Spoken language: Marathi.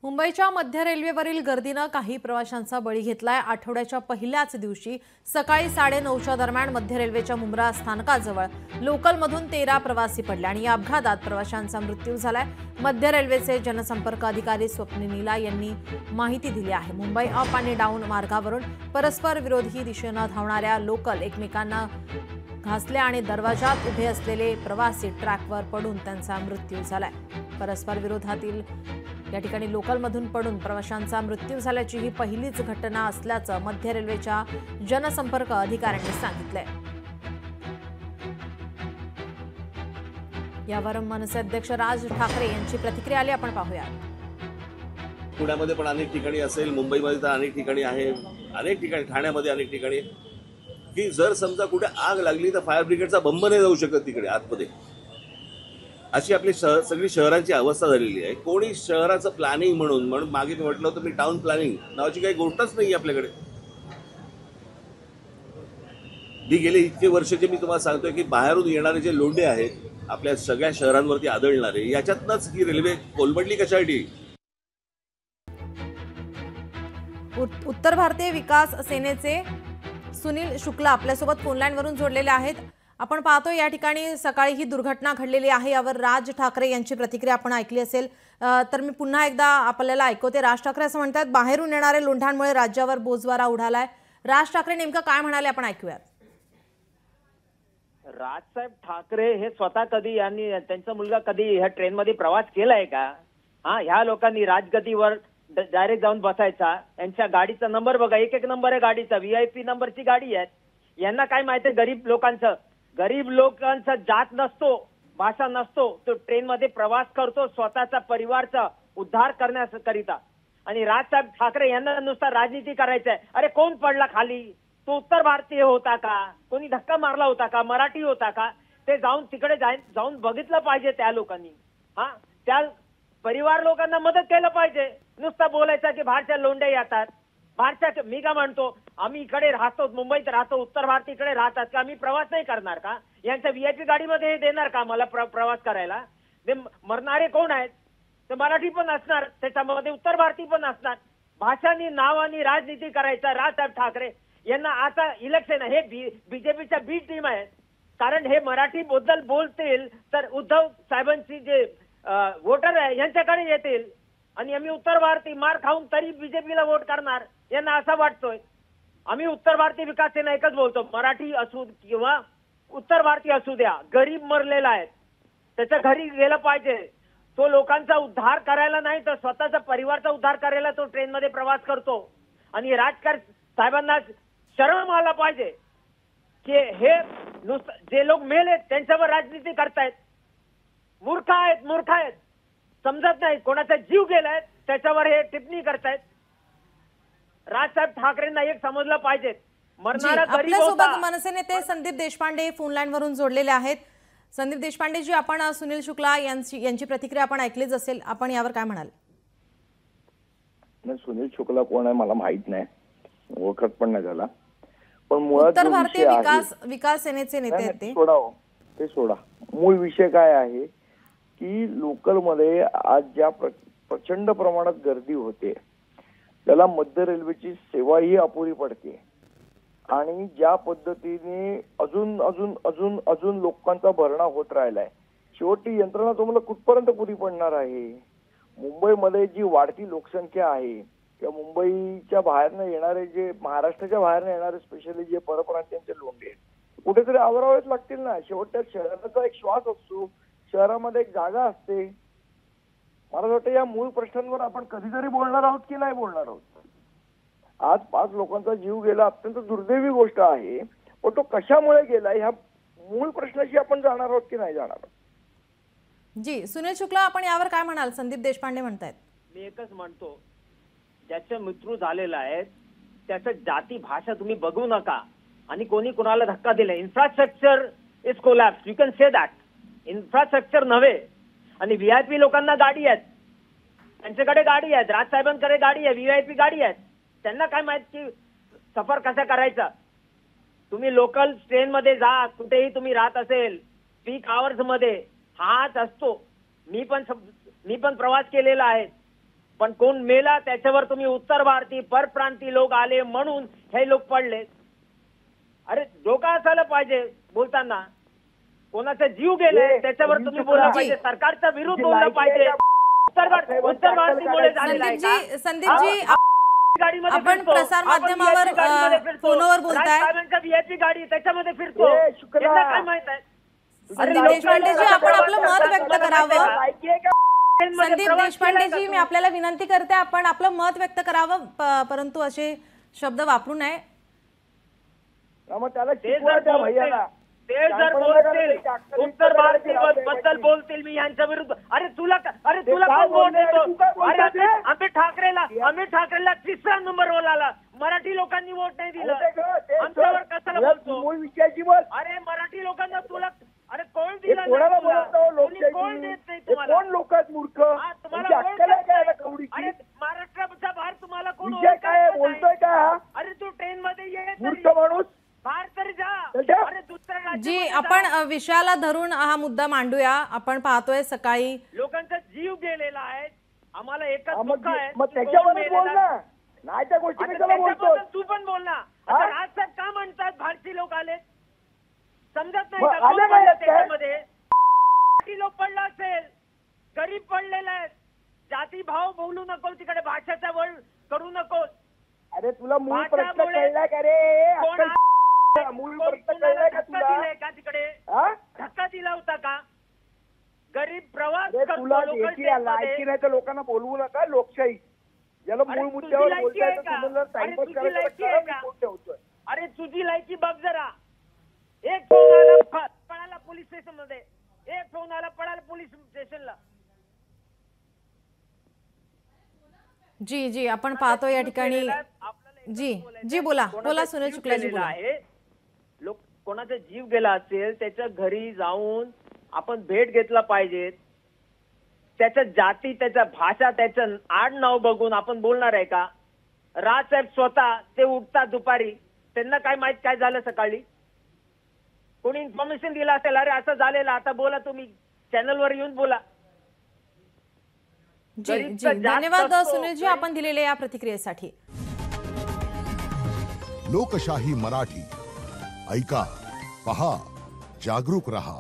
मुंबईच्या मध्य रेल्वेवरील गर्दीनं काही प्रवाशांचा बळी घेतलाय। आठवड्याच्या पहिल्याच दिवशी सकाळी 9:30च्या दरम्यान मध्य रेल्वेच्या मुंब्रा स्थानकाजवळ लोकलमधून 13 प्रवासी पडले आणि या अपघातात प्रवाशांचा मृत्यू झालाय। मध्य रेल्वेचे जनसंपर्क अधिकारी स्वप्नील नीला यांनी माहिती दिली आहे। मुंबई अप आणि डाऊन मार्गावरून परस्पर विरोधी दिशेने धावणाऱ्या लोकल एकमेकांना घासले आणि दरवाजात उभे असलेले प्रवासी ट्रॅकवर पडून त्यांचा मृत्यू झालाय। परस्पर विरोधातील या ठिकाणी लोकलमधून पडून प्रवाशांचा मृत्यू झाल्याची ही पहिलीच घटना असल्याचं मध्य रेल्वेच्या जनसंपर्क अधिकाऱ्यांनी सांगितलंय। यावर मनसे अध्यक्ष राज ठाकरे यांची प्रतिक्रिया आली, आपण पाहूयात। पुण्यामध्ये पण अनेक ठिकाणी असेल, मुंबईमध्ये तर अनेक ठिकाणी आहे, अनेक ठिकाणी ठाण्यामध्ये अनेक ठिकाणी की जर समजा कुठे आग लागली तर फायर ब्रिगेडचा बंब नाही जाऊ शकत तिकडे आतमध्ये, अशी आपली सगळी शहरांची अवस्था झालेली आहे। कोणी शहराचं प्लॅनिंग म्हणून मागे म्हटलं होतं मी टाउन प्लॅनिंग नावाची काही गोष्टच नाही आपल्याकडे। मी गेले इतके वर्षाचे मी तुम्हाला सांगतोय की बाहेरून येणारे जे लोंढे आहेत आपल्या सगळ्या शहरांवरती आदळणारे, याच्यातनंच ही रेल्वे कोलमडली कशासाठी। उत्तर भारतीय विकास सेनेचे सुनील शुक्ला आपल्यासोबत फोनलाईनवरून जोडलेले आहेत। आपण पाहतो या ठिकाणी सकाळी ही दुर्घटना घडलेली आहे, यावर राज ठाकरे यांची प्रतिक्रिया आपण ऐकली असेल, तर मी पुन्हा एकदा आपल्याला ऐकवते। राज ठाकरे असं म्हणतात बाहेरून येणारे लोंढांमुळे राज्यावर बोजवारा उडालाय। राज ठाकरे नेमकं काय म्हणाले आपण ऐकूयात। राजसाहेब ठाकरे हे स्वतः कधी यांनी त्यांचा मुलगा कधी ह्या ट्रेनमध्ये प्रवास केलाय का? ह्या लोकांनी राजगतीवर डायरेक्ट जाऊन बसायचा। यांच्या गाडीचा नंबर बघा, एक नंबर आहे गाडीचा, VIP नंबरची गाडी आहे। यांना काय माहिती गरीब लोकांचा जात नसतो, भाषा नसतो, तो ट्रेनमध्ये प्रवास करतो स्वतःचा परिवारचा उद्धार करण्याकरिता। आणि राजसाहेब ठाकरे यांना नुसता राजनीती करायचं आहे। अरे कोण पडला खाली? तो उत्तर भारतीय होता का? कोणी धक्का मारला होता का? मराठी होता का? ते जाऊन तिकडे जाऊन बघितलं पाहिजे त्या लोकांनी। त्या परिवार लोकांना मदत केलं पाहिजे। नुसतं बोलायचं की बाहेरच्या लोंढे येतात, बाहेरच्या। मी का म्हणतो आम्ही इकडे राहतो, मुंबईत राहतो, उत्तर भारत इकडे राहतात का? आम्ही प्रवास नाही करणार का? यांच्या VIP गाडीमध्ये देणार का मला प्रवास करायला? ते मरणारे कोण आहेत? ते मराठी पण असणार, त्याच्यामध्ये उत्तर भारतीय पण असणार। भाषांनी नावानी राजनीती करायचा राजसाहेब ठाकरे यांना। आता इलेक्शन हे BJPच्या बी टीम आहे, कारण हे मराठी बद्दल बोलतील तर उद्धव साहेबांची जे वोटर आहे यांच्याकडे येतील आणि आम्ही उत्तर भारतीय मार खाऊन तरी BJPला वोट करणार यांना असं वाटतोय। आम्ही उत्तर भारतीय विकास सेना एकच बोलतो, मराठी असू किंवा उत्तर भारतीय असू द्या, गरीब मरलेला आहे, त्याच्या घरी गेलं पाहिजे। तो लोकांचा उद्धार करायला नाही तर स्वतःचा परिवारचा उद्धार करायला तो ट्रेनमध्ये प्रवास करतो। आणि राजकारणी साहेबांना शरम आला पाहिजे की हे जे लोक मेले त्यांच्यावर राजनीती करतायत। मूर्ख आहेत, समजत नाही कोणाचा जीव गेलाय त्याच्यावर हे टिप्पणी करतायत। राजसाहेब ठाकरेंना एक समजलं पाहिजे, मरणारा गरीब होता। आपल्यासोबत मनसे नेते संदीप देशपांडे फोनलाईनवरून जोडलेले आहेत। संदीप देशपांडे जी, आपण सुनील शुक्ला यांची प्रतिक्रिया आपण ऐकलीच असेल, आपण यावर काय म्हणाल? सुनील शुक्ला कोण आहे मला माहित नाही, ओळखत पण नाही झाला, पण मुळात उत्तर भारतीय विकास सेनेचे नेते आहेत ते सोडा। मूळ विषय काय आहे की लोकलमध्ये आज ज्या प्रचंड प्रमाणात गर्दी होते त्याला मध्य रेल्वेची सेवा ही अपुरी पडते। आणि ज्या पद्धतीने अजून अजून अजून अजून लोकांचा भरणा होत राहिलाय, शेवटी यंत्रणा तुम्हाला कुठपर्यंत पुरी पडणार आहे? मुंबईमध्ये जी वाढती लोकसंख्या आहे किंवा मुंबईच्या बाहेरनं येणारे, जे महाराष्ट्राच्या बाहेरनं येणारे स्पेशली जे परप्रांतीयांचे लोंढे कुठेतरी आवरावेच लागतील ना। शेवटच्या शहराचा एक श्वास असतो, शहरामध्ये एक जागा असते। मला वाटतं या मूळ प्रश्नांवर आपण कधीतरी बोलणार आहोत की नाही बोलणार आहोत। आज 5 लोकांचा जीव गेला, अत्यंत दुर्दैवी गोष्ट आहे, पण तो कशामुळे गेला ह्या मूळ प्रश्नाशी आपण जाणार आहोत की नाही जाणार आहोत। जी सुनील शुक्ला, आपण यावर काय म्हणाल? संदीप देशपांडे म्हणतायत। मी एकच म्हणतो, ज्याचा मृत्यू झालेला आहे त्याचं जाती भाषा तुम्ही बघू नका आणि कोणी कोणाला धक्का दिला। Infrastructure is collapse, you can say that. Infrastructure नव्हे आणि VIP लोकांना गाडी आहेत, त्यांच्याकडे गाडी आहेत, राजसाहेबांकडे गाडी आहे, VIP गाडी आहेत, त्यांना काय माहित की सफर कसा करायचा। तुम्ही लोकल ट्रेन मध्ये जा, कुठेही तुम्ही राहत असेल, पीक आवर्स मध्ये हाच असतो। मी पण प्रवास केलेला आहे। पण कोण मेला त्याच्यावर तुम्ही उत्तर भारतीय परप्रांतीय लोक आले म्हणून हे लोक पडले. अरे धोका असायला पाहिजे बोलताना. कोणाचा जीव गेलाय त्याच्यावर तुम्ही बोललं पाहिजे, सरकारच्या विरुद्ध बोललं पाहिजे. उत्तर भारतीमुळे झालेला आहे का? संदीपजी गाडीमध्ये आपण फिरतो. प्रसार आपण माध्यमावर VIP गाडीमध्ये फिरतो. फोनवर बोलताय. राजसाहेबांच्या VIP गाडी त्याच्यामध्ये फिरतो. शुक्ला. यांना काय माहित आहे? संदीप देशपांडेजी आपण आपलं मत व्यक्त करावं. संदीप देशपांडेजी मी आपल्याला विनंती करते आपण आपलं मत व्यक्त करावं, परंतु असे शब्द वापरू नये. मग त्याला ते शिकवा त्या भैयाला. जर बोलतील उत्तर भारतीय बद्दल बोलतील मी यांच्या विरुद्ध. अरे तुला कोण वोट देतो? अरे आम्ही ठाकरेला 3रा नंबरवर आला. मराठी लोकांनी वोट नाही दिलं. आमच्यावर कशाला बोलतो? मूळ विषयाची बोल. अरे मराठी लोकांना तुला अरे कोण दिला? कोणाला बोलतो? कोण देत नाही हे तुम्हाला? कोण लोक आहेत मूर्ख? तुम्हाला अक्कल आहे का कवडीची? अरे महाराष्ट्राच्या बाहेर तुम्हाला कोण विषय काय बोलतोय का? अरे तू ट्रेन मध्ये ये मूर्ख माणूस. बाहेर तरी जा. चल. अरे दुसऱ्या जी राज्यामध्ये जा. आपण विषयाला धरून हा मुद्दा मांडूया. आपण पाहतोय सकाळी लोकांचा जीव गेलेला आहे. आम्हाला एकच दुःख आहे. मग त्याच्यावर बोल ना. नाही त्या गोष्टी कशाला बोलतो? त्याच्याबद्दल तू पण बोल ना. आता राजसाहेब का म्हणतात भारतीय लोक आले? समजत नाही का? कोण पडलं त्याच्यामध्ये? मराठी लोक पडला असेल, गरीब पडलेले आहेत. जाती भाव बोलू नको तिकडे, भाषेचा वळ करू नको. अरे तुला मूळ प्रश्न भाषामुळे कळला का रे? कोण मूळ प्रश्न कळला का धक्का तुला? दिलाय का तिकडे? धक्का दिला होता का? गरीब प्रवास अरे करतो तुला लोकल याची ट्रेनमध्ये. लायकी नाही तर लोकांना बोलवू नका. लोकशाही ज्याला अरे मूळ तुझी मुद्द्यावर लायकी बोलताय आहे तर का? तुम्हाला अरे टाइमपास तुझी करायचा लायकी करा, आहे मी का? फोन ठेवतोय. अरे तुझी लायकी बघ जरा. एक फोन आला पळाला पोलीस स्टेशन मध्ये, एक फोन आला पळाला पोलीस स्टेशनला. जी आपण पाहतो या ठिकाणी. जी बोला सुनील शुक्लाजी बोला. लोक कोणाचा जीव गेला असेल त्याच्या घरी जाऊन आपण भेट घेतला पाहिजे. त्याच्या जाती, त्याच्या भाषा, त्याचं आडनाव बघून आपण बोलणार आहे का? राजसाहेब स्वतः ते उठतात दुपारी, त्यांना काय माहित काय झालं सकाळी? कोणी इन्फॉर्मेशन दिलं असेल, अरे असं झालेलं, आता बोला तुम्ही चॅनलवर येऊन बोला. जी धन्यवाद सुनीलजी आपण दिलेल्या या प्रतिक्रियेसाठी. लोकशाही मराठी ऐका, पहा, जागरूक रहा.